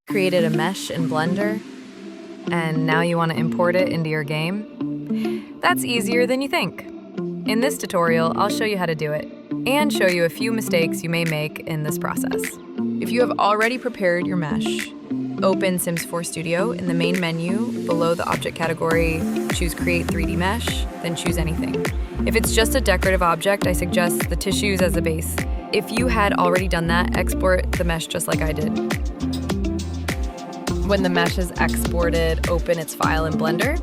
Created a mesh in Blender, and now you want to import it into your game? That's easier than you think. In this tutorial, I'll show you how to do it, and show you a few mistakes you may make in this process. If you have already prepared your mesh, open Sims 4 Studio. In the main menu, below the object category, choose Create 3D Mesh, then choose anything. If it's just a decorative object, I suggest the tissues as a base. If you had already done that, export the mesh just like I did. When the mesh is exported, open its file in Blender.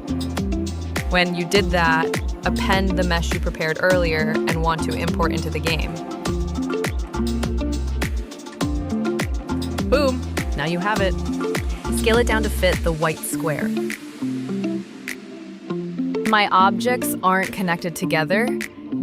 When you did that, append the mesh you prepared earlier and want to import into the game. Boom, now you have it. Scale it down to fit the white square. My objects aren't connected together.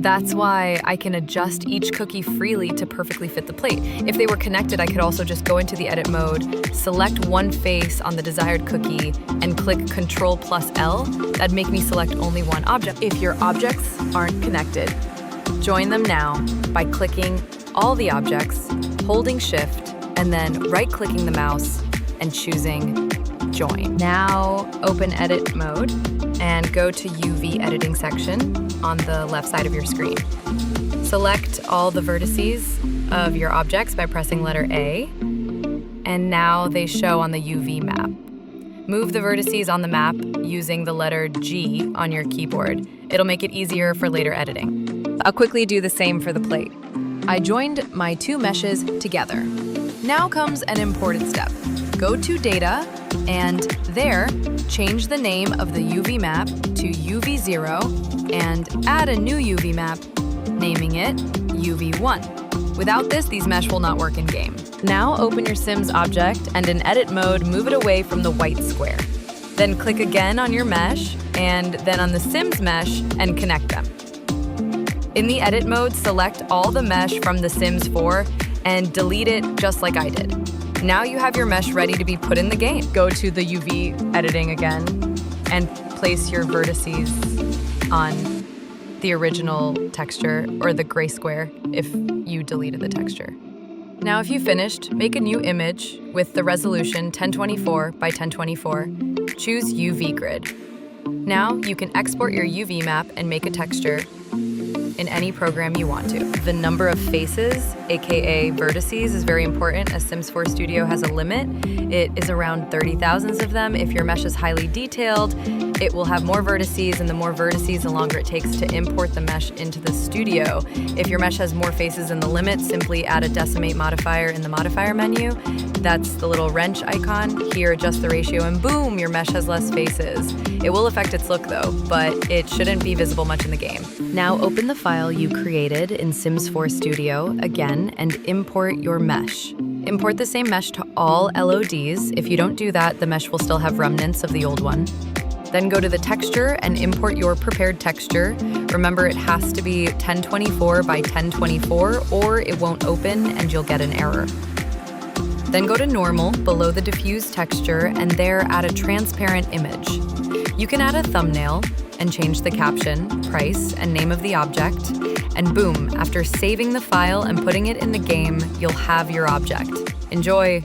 That's why I can adjust each cookie freely to perfectly fit the plate. If they were connected, I could also just go into the edit mode, select one face on the desired cookie, and click Ctrl+L. That'd make me select only one object. If your objects aren't connected, join them now by clicking all the objects, holding Shift, and then right-clicking the mouse and choosing Join. Now open Edit Mode and go to UV Editing section on the left side of your screen. Select all the vertices of your objects by pressing letter A, and now they show on the UV map. Move the vertices on the map using the letter G on your keyboard. It'll make it easier for later editing. I'll quickly do the same for the plate. I joined my two meshes together. Now comes an important step. Go to Data, and there, change the name of the UV map to UV0 and add a new UV map, naming it UV1. Without this, these mesh will not work in-game. Now open your Sims object and in edit mode, move it away from the white square. Then click again on your mesh and then on the Sims mesh and connect them. In the edit mode, select all the mesh from the Sims 4 and delete it just like I did. Now you have your mesh ready to be put in the game. Go to the UV editing again and place your vertices on the original texture or the gray square if you deleted the texture. Now if you finished, make a new image with the resolution 1024 by 1024. Choose UV grid. Now you can export your UV map and make a texture in any program you want to. The number of faces, aka vertices, is very important as Sims 4 Studio has a limit. It is around 30,000 of them. If your mesh is highly detailed, it will have more vertices, and the more vertices, the longer it takes to import the mesh into the studio. If your mesh has more faces than the limit, simply add a decimate modifier in the modifier menu. That's the little wrench icon. Here, adjust the ratio, and boom, your mesh has less faces. It will affect its look though, but it shouldn't be visible much in the game. Now open the file you created in Sims 4 Studio again and import your mesh. Import the same mesh to all LODs. If you don't do that, the mesh will still have remnants of the old one. Then go to the texture and import your prepared texture. Remember, it has to be 1024 by 1024 or it won't open and you'll get an error. Then go to Normal below the diffuse texture and there add a transparent image. You can add a thumbnail and change the caption, price, and name of the object. And boom, after saving the file and putting it in the game, you'll have your object. Enjoy!